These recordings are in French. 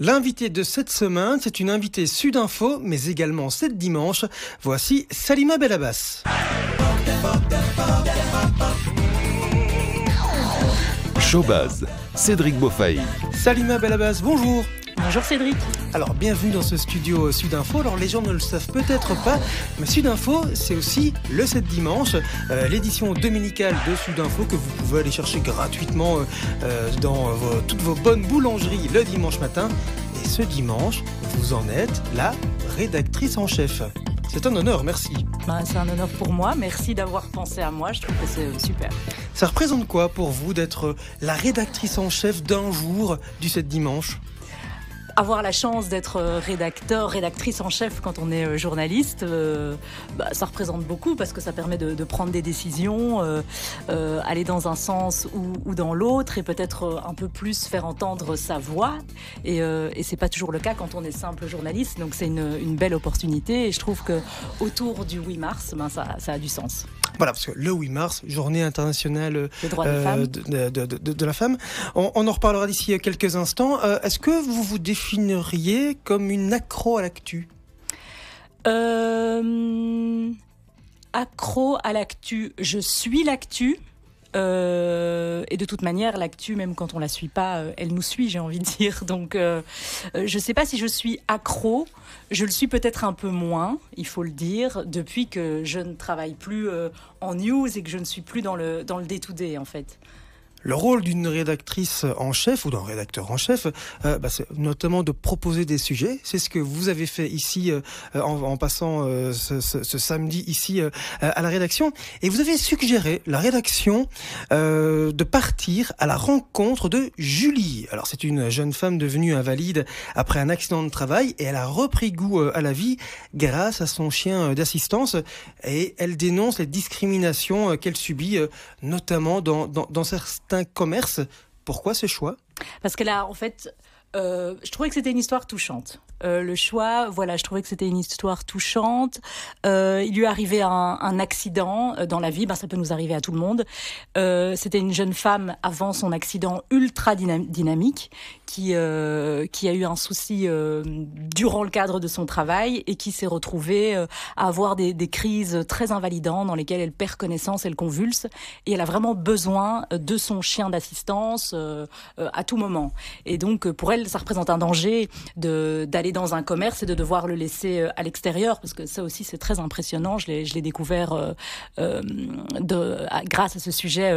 L'invité de cette semaine, c'est une invitée Sud Info, mais également cette dimanche. Voici Salima Belabbas. Showbuzz, Cédric Beaufaille. Salima Belabbas, bonjour. Bonjour Cédric. Alors bienvenue dans ce studio Sud Info. Alors les gens ne le savent peut-être pas, mais Sud Info c'est aussi le 7 dimanche, l'édition dominicale de Sud Info que vous pouvez aller chercher gratuitement dans toutes vos bonnes boulangeries le dimanche matin. Et ce dimanche, vous en êtes la rédactrice en chef. C'est un honneur, merci. C'est un honneur pour moi, merci d'avoir pensé à moi, je trouve que c'est super. Ça représente quoi pour vous d'être la rédactrice en chef d'un jour du 7 dimanche ? Avoir la chance d'être rédactrice en chef quand on est journaliste, ça représente beaucoup parce que ça permet de prendre des décisions, aller dans un sens ou dans l'autre et peut-être un peu plus faire entendre sa voix. Et c'est pas toujours le cas quand on est simple journaliste, donc c'est une belle opportunité et je trouve que autour du 8 mars, ça a du sens. Voilà, parce que le 8 mars, journée internationale des droits des femmes. De la femme. On en reparlera d'ici quelques instants. Est-ce que vous vous définiriez comme une accro à l'actu ? Accro à l'actu, je suis l'actu. Et de toute manière, l'actu, même quand on la suit pas, elle nous suit, j'ai envie de dire. Donc, je sais pas si je suis accro. Je le suis peut-être un peu moins, il faut le dire, depuis que je ne travaille plus en news et que je ne suis plus dans le day-to-day, en fait. Le rôle d'une rédactrice en chef ou d'un rédacteur en chef, c'est notamment de proposer des sujets. C'est ce que vous avez fait ici en passant ce samedi ici à la rédaction. Et vous avez suggéré la rédaction de partir à la rencontre de Julie. Alors c'est une jeune femme devenue invalide après un accident de travail et elle a repris goût à la vie grâce à son chien d'assistance. Et elle dénonce les discriminations qu'elle subit, notamment dans certains commerce. Pourquoi ce choix ? Parce qu'elle a, en fait, je trouvais que c'était une histoire touchante. Le choix, voilà, je trouvais que c'était une histoire touchante. Il lui est arrivé un accident dans la vie, ça peut nous arriver à tout le monde. C'était une jeune femme avant son accident ultra dynamique qui a eu un souci durant le cadre de son travail et qui s'est retrouvée à avoir des crises très invalidantes dans lesquelles elle perd connaissance, elle convulse et elle a vraiment besoin de son chien d'assistance à tout moment. Et donc pour elle, ça représente un danger d'aller dans un commerce et de devoir le laisser à l'extérieur, parce que ça aussi c'est très impressionnant. Je l'ai découvert grâce à ce sujet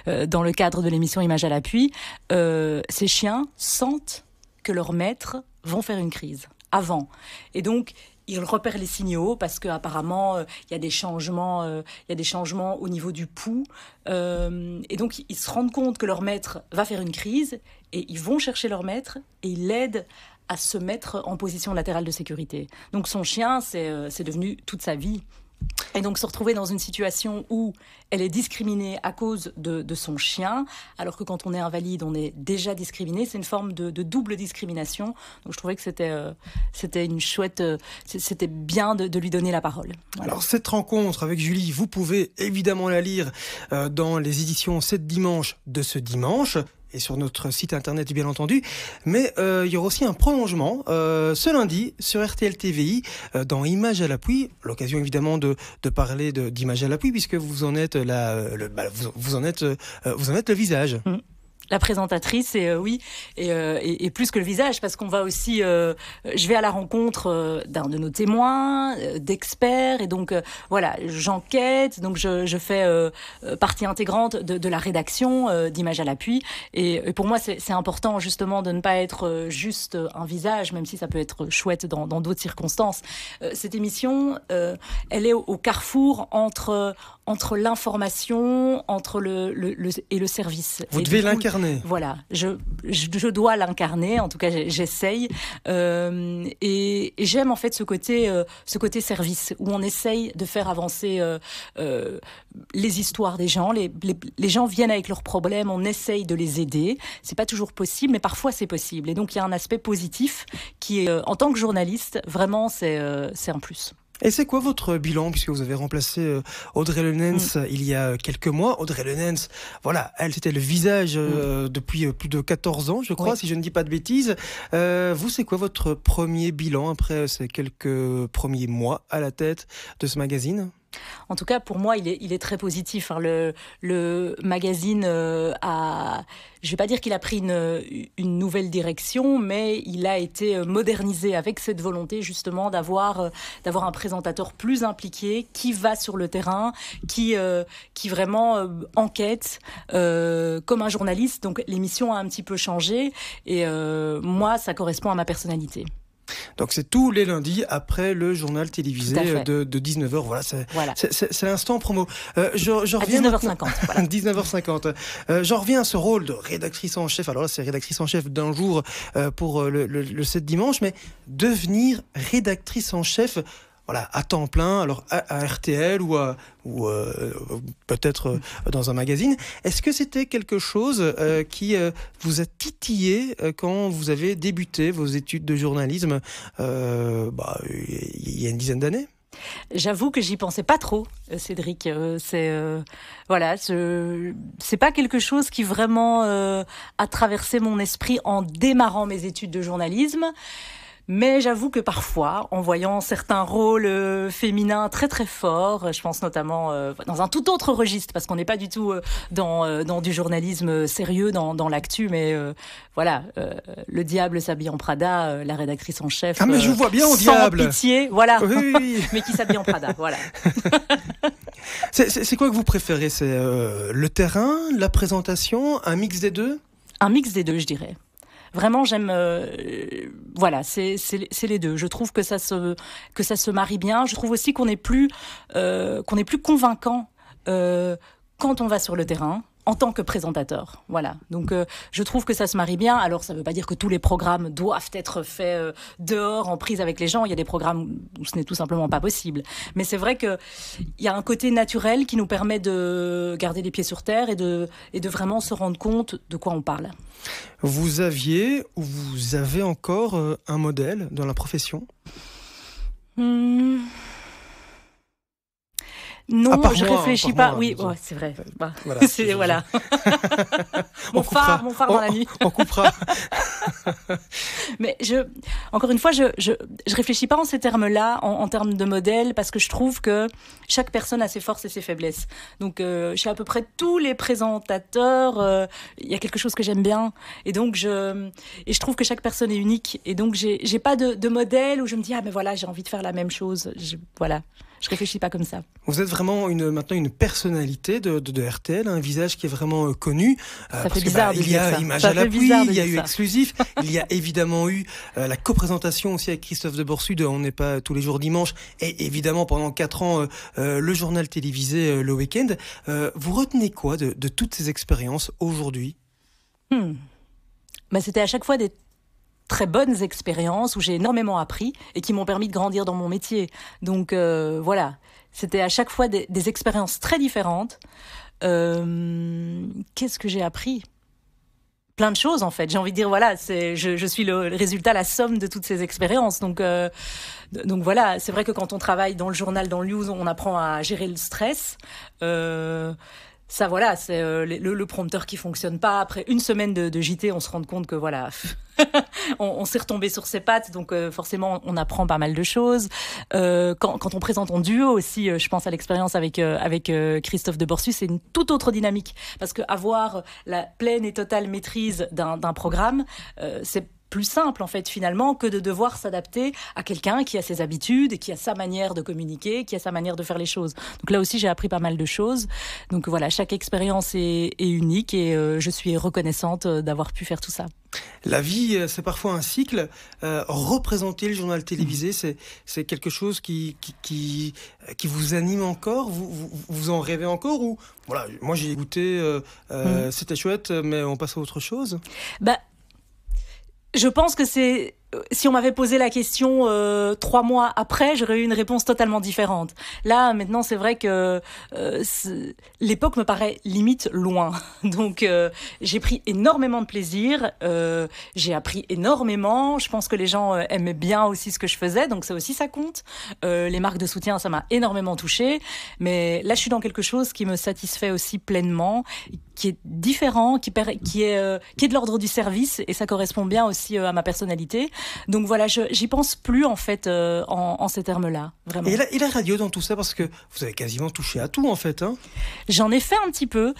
dans le cadre de l'émission Images à l'appui. Ces chiens sentent que leurs maîtres vont faire une crise avant, et donc ils repèrent les signaux parce qu'apparemment il y a des changements au niveau du pouls, et donc ils se rendent compte que leur maître va faire une crise et ils vont chercher leur maître et ils l'aident à se mettre en position latérale de sécurité. Donc son chien, c'est devenu toute sa vie. Et donc se retrouver dans une situation où elle est discriminée à cause de son chien, alors que quand on est invalide, on est déjà discriminé. C'est une forme de double discrimination. Donc je trouvais que c'était une chouette, c'était bien de lui donner la parole. Voilà. Alors cette rencontre avec Julie, vous pouvez évidemment la lire dans les éditions 7 dimanche de ce dimanche. Et sur notre site internet bien entendu, mais il y aura aussi un prolongement ce lundi sur RTL TVI dans Images à l'appui, l'occasion évidemment de parler d'Images à l'appui puisque vous en êtes vous en êtes le visage. La présentatrice, et plus que le visage, parce qu'on va aussi, je vais à la rencontre d'un de nos témoins, d'experts, et donc voilà, j'enquête, donc je fais partie intégrante de la rédaction d'Images à l'appui, et pour moi c'est important justement de ne pas être juste un visage, même si ça peut être chouette dans d'autres circonstances. Cette émission, elle est au carrefour entre l'information, et le service. Vous devez l'incarner. Voilà, je dois l'incarner, en tout cas j'essaye, et j'aime en fait ce côté service, où on essaye de faire avancer les histoires des gens, les gens viennent avec leurs problèmes, on essaye de les aider, c'est pas toujours possible, mais parfois c'est possible, et donc il y a un aspect positif qui est, en tant que journaliste, vraiment c'est un plus. Et c'est quoi votre bilan, puisque vous avez remplacé Audrey Lenens il y a quelques mois. Audrey Lenens, voilà, elle c'était le visage depuis plus de 14 ans, je crois, si je ne dis pas de bêtises. Vous, c'est quoi votre premier bilan après ces quelques premiers mois à la tête de ce magazine ? En tout cas, pour moi, il est très positif. Le magazine je ne vais pas dire qu'il a pris une nouvelle direction, mais il a été modernisé avec cette volonté justement d'avoir un présentateur plus impliqué, qui va sur le terrain, qui vraiment enquête comme un journaliste. Donc l'émission a un petit peu changé et moi, ça correspond à ma personnalité. Donc c'est tous les lundis après le journal télévisé de 19h. Voilà, c'est l'instant promo. Je reviens à 19h50. Voilà. 19h50. J'en reviens à ce rôle de rédactrice en chef. Alors là, c'est rédactrice en chef d'un jour pour le 7 dimanche, mais devenir rédactrice en chef, voilà, à temps plein, alors à RTL ou peut-être dans un magazine. Est-ce que c'était quelque chose qui vous a titillé quand vous avez débuté vos études de journalisme il y a une dizaine d'années ? J'avoue que j'y pensais pas trop, Cédric. C'est pas quelque chose qui vraiment a traversé mon esprit en démarrant mes études de journalisme. Mais j'avoue que parfois, en voyant certains rôles féminins très très forts, je pense notamment dans un tout autre registre, parce qu'on n'est pas du tout dans du journalisme sérieux, dans l'actu, mais le diable s'habille en Prada, la rédactrice en chef. Ah mais je vous vois bien au sans diable. Pitié, voilà. Oui. Mais qui s'habille en Prada, voilà. C'est quoi que vous préférez ? C'est le terrain, la présentation, un mix des deux ? Un mix des deux, je dirais. Vraiment, j'aime. C'est les deux. Je trouve que ça se marie bien. Je trouve aussi qu'on est plus convaincant quand on va sur le terrain en tant que présentateur. Voilà. Donc, je trouve que ça se marie bien. Alors, ça ne veut pas dire que tous les programmes doivent être faits dehors, en prise avec les gens. Il y a des programmes où ce n'est tout simplement pas possible. Mais c'est vrai qu'il y a un côté naturel qui nous permet de garder les pieds sur terre et de vraiment se rendre compte de quoi on parle. Vous aviez ou vous avez encore un modèle dans la profession ? Non, je réfléchis pas. Oui, c'est vrai. Voilà. Mon phare dans la nuit. On coupera. Mais encore une fois, je réfléchis pas en ces termes-là, en termes de modèle, parce que je trouve que chaque personne a ses forces et ses faiblesses. Donc, chez à peu près tous les présentateurs, il y a quelque chose que j'aime bien, et donc je trouve que chaque personne est unique, et donc j'ai pas de modèle où je me dis mais voilà, j'ai envie de faire la même chose. Je réfléchis pas comme ça. Vous êtes vraiment maintenant une personnalité de RTL, un visage qui est vraiment connu. Ça fait bizarre de dire ça. Il y a Image à l'appui, il y a eu Exclusif, il y a évidemment eu la coprésentation aussi avec Christophe de Borsu de On n'est pas tous les jours dimanche, et évidemment pendant 4 ans le journal télévisé le week-end. Vous retenez quoi de toutes ces expériences aujourd'hui ? C'était à chaque fois des très bonnes expériences où j'ai énormément appris et qui m'ont permis de grandir dans mon métier. Donc voilà, c'était à chaque fois des expériences très différentes. Qu'est-ce que j'ai appris ? Plein de choses en fait. J'ai envie de dire je suis le résultat, la somme de toutes ces expériences. Donc voilà, c'est vrai que quand on travaille dans le journal, dans le news, on apprend à gérer le stress. Ça, voilà, c'est le prompteur qui fonctionne pas. Après une semaine de JT, on se rend compte que voilà, on s'est retombé sur ses pattes. Donc forcément, on apprend pas mal de choses. Quand on présente en duo aussi, je pense à l'expérience avec Christophe de Borsu, c'est une toute autre dynamique. Parce que avoir la pleine et totale maîtrise d'un programme, c'est plus simple en fait finalement que de devoir s'adapter à quelqu'un qui a ses habitudes, qui a sa manière de communiquer, qui a sa manière de faire les choses. Donc là aussi j'ai appris pas mal de choses. Donc voilà, chaque expérience est unique et je suis reconnaissante d'avoir pu faire tout ça. La vie, c'est parfois un cycle. Représenter le journal télévisé, c'est quelque chose qui vous anime encore. Vous en rêvez encore ou voilà, moi j'ai écouté, c'était chouette, mais on passe à autre chose. Je pense que c'est si on m'avait posé la question 3 mois après, j'aurais eu une réponse totalement différente. Là, maintenant, c'est vrai que l'époque me paraît limite loin. Donc, j'ai pris énormément de plaisir. J'ai appris énormément. Je pense que les gens aimaient bien aussi ce que je faisais. Donc, ça aussi, ça compte. Les marques de soutien, ça m'a énormément touchée. Mais là, je suis dans quelque chose qui me satisfait aussi pleinement, qui est différent, qui est de l'ordre du service, et ça correspond bien aussi à ma personnalité. Donc voilà, j'y pense plus en fait en ces termes-là, vraiment. Et la radio dans tout ça, parce que vous avez quasiment touché à tout en fait, hein. J'en ai fait un petit peu.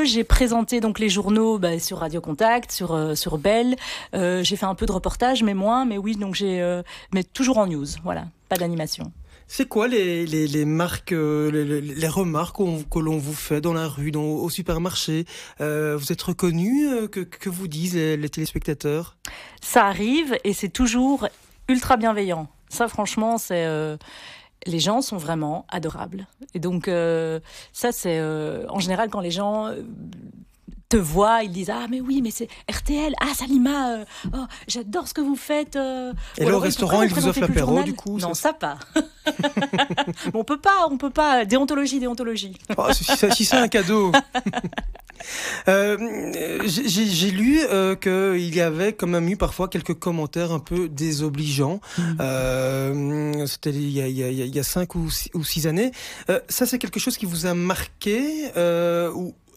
J'ai présenté donc les journaux sur Radio Contact, sur Bell. J'ai fait un peu de reportage, mais moins. Mais oui, donc mais toujours en news. Voilà, pas d'animation. C'est quoi les marques, les remarques que l'on vous fait dans la rue, au supermarché? Vous êtes reconnu, que vous disent les téléspectateurs? Ça arrive et c'est toujours ultra bienveillant. Ça, franchement, les gens sont vraiment adorables. Et donc, ça, c'est en général quand les gens te voient, ils disent mais oui, mais c'est RTL, Salima, j'adore ce que vous faites. Et là, au restaurant, ils vous offrent l'apéro, du coup? Non, ça pas. On peut pas. Déontologie. Oh, si c'est un cadeau. J'ai lu qu'il y avait quand même eu parfois quelques commentaires un peu désobligeants. C'était il y a 5 ou 6 années. Ça, c'est quelque chose qui vous a marqué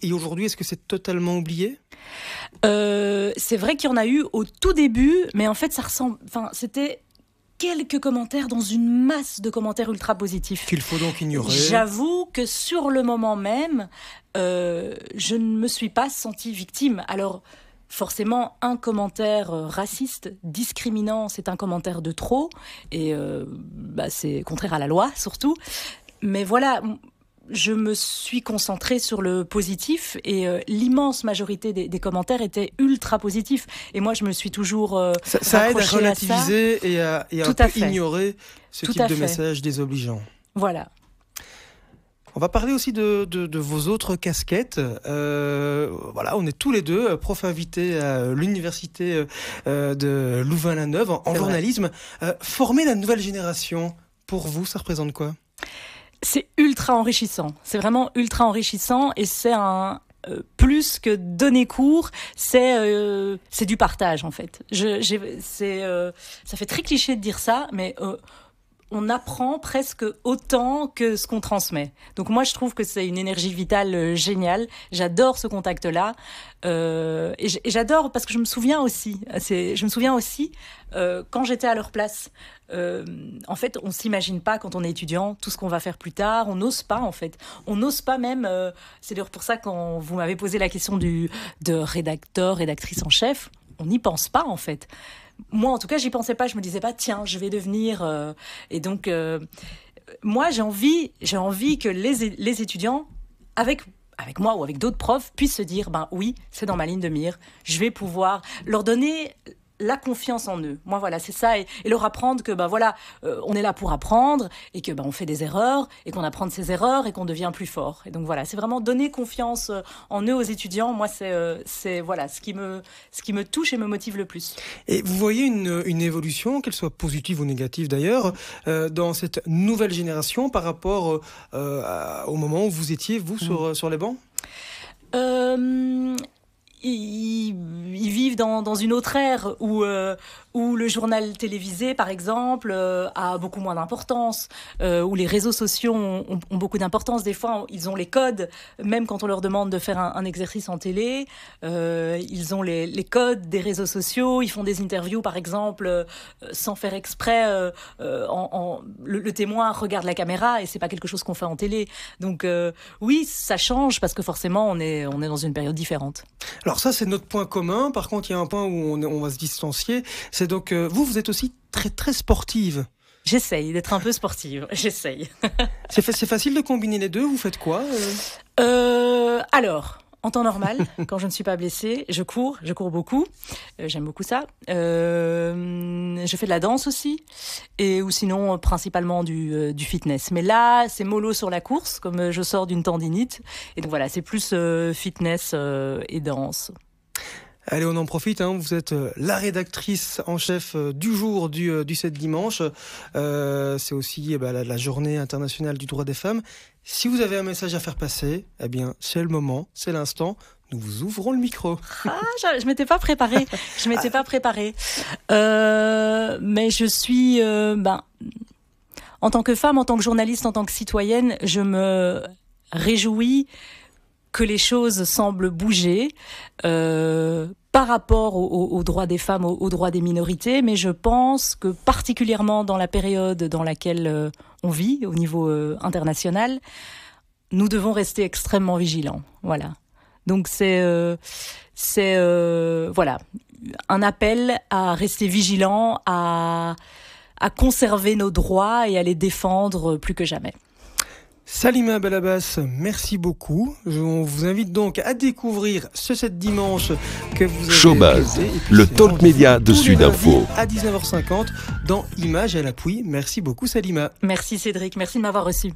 et aujourd'hui, est-ce que c'est totalement oublié? C'est vrai qu'il y en a eu au tout début, mais en fait, c'était quelques commentaires dans une masse de commentaires ultra positifs. Qu'il faut donc ignorer. J'avoue que sur le moment même, je ne me suis pas sentie victime. Alors, forcément, un commentaire raciste, discriminant, c'est un commentaire de trop. Et c'est contraire à la loi, surtout. Mais voilà, je me suis concentrée sur le positif et l'immense majorité des commentaires étaient ultra positifs. Et moi, je me suis toujours ça aide à relativiser et à un peu ignorer ce type de message désobligeant. Voilà. On va parler aussi de vos autres casquettes. Voilà, on est tous les deux profs invités à l'université de Louvain-la-Neuve en journalisme. Former la nouvelle génération, pour vous, ça représente quoi ? C'est ultra enrichissant. C'est vraiment ultra enrichissant et c'est plus que donner cours, c'est du partage en fait. Ça fait très cliché de dire ça, mais on apprend presque autant que ce qu'on transmet. Donc moi, je trouve que c'est une énergie vitale géniale. J'adore ce contact-là. Et j'adore parce que je me souviens aussi quand j'étais à leur place. En fait, on s'imagine pas quand on est étudiant tout ce qu'on va faire plus tard. On n'ose pas, en fait. On n'ose pas même. C'est d'ailleurs pour ça quand vous m'avez posé la question de rédactrice en chef, on n'y pense pas, en fait. Moi, en tout cas, j'y pensais pas. Je me disais pas, tiens, je vais devenir. Et donc, moi, j'ai envie que les étudiants, avec moi ou avec d'autres profs, puissent se dire, oui, c'est dans ma ligne de mire. Je vais pouvoir leur donner la confiance en eux. Moi, voilà, c'est ça. Et leur apprendre que, on est là pour apprendre et que, on fait des erreurs et qu'on apprend de ses erreurs et qu'on devient plus fort. Et donc, voilà, c'est vraiment donner confiance en eux aux étudiants. Moi, c'est voilà, ce qui me touche et me motive le plus. Et vous voyez une évolution, qu'elle soit positive ou négative d'ailleurs, dans cette nouvelle génération par rapport au moment où vous étiez, vous, sur les bancs? Ils vivent dans une autre ère où le journal télévisé, par exemple, a beaucoup moins d'importance, où les réseaux sociaux ont beaucoup d'importance. Des fois, ils ont les codes, même quand on leur demande de faire un exercice en télé, ils ont les codes des réseaux sociaux, ils font des interviews, par exemple, sans faire exprès, le témoin regarde la caméra et c'est pas quelque chose qu'on fait en télé. Donc oui, ça change parce que forcément, on est dans une période différente. Alors ça, c'est notre point commun. Par contre, il y a un point où on va se distancier. C'est donc, vous êtes aussi très, très sportive. J'essaye d'être un peu sportive. J'essaye. C'est facile de combiner les deux. Vous faites quoi Alors, en temps normal, quand je ne suis pas blessée, je cours beaucoup. J'aime beaucoup ça. Je fais de la danse aussi. Ou sinon, principalement du fitness. Mais là, c'est mollo sur la course, comme je sors d'une tendinite. Et donc voilà, c'est plus fitness et danse. Allez, on en profite, hein, vous êtes la rédactrice en chef du jour du 7 dimanche. C'est aussi la journée internationale du droit des femmes. Si vous avez un message à faire passer, eh bien, c'est le moment, c'est l'instant. Nous vous ouvrons le micro. Je m'étais pas préparée. Mais je suis, en tant que femme, en tant que journaliste, en tant que citoyenne, je me réjouis que les choses semblent bouger par rapport aux droits des femmes, aux droits des minorités, mais je pense que particulièrement dans la période dans laquelle on vit, au niveau international, nous devons rester extrêmement vigilants. Voilà. Donc c'est un appel à rester vigilants, à conserver nos droits et à les défendre plus que jamais. Salima Belabas, merci beaucoup. On vous invite donc à découvrir ce 7 dimanche que vous avez Showbuzz, le talk média de Sud Info. À 19h50 dans Images à l'appui. Merci beaucoup Salima. Merci Cédric, merci de m'avoir reçu.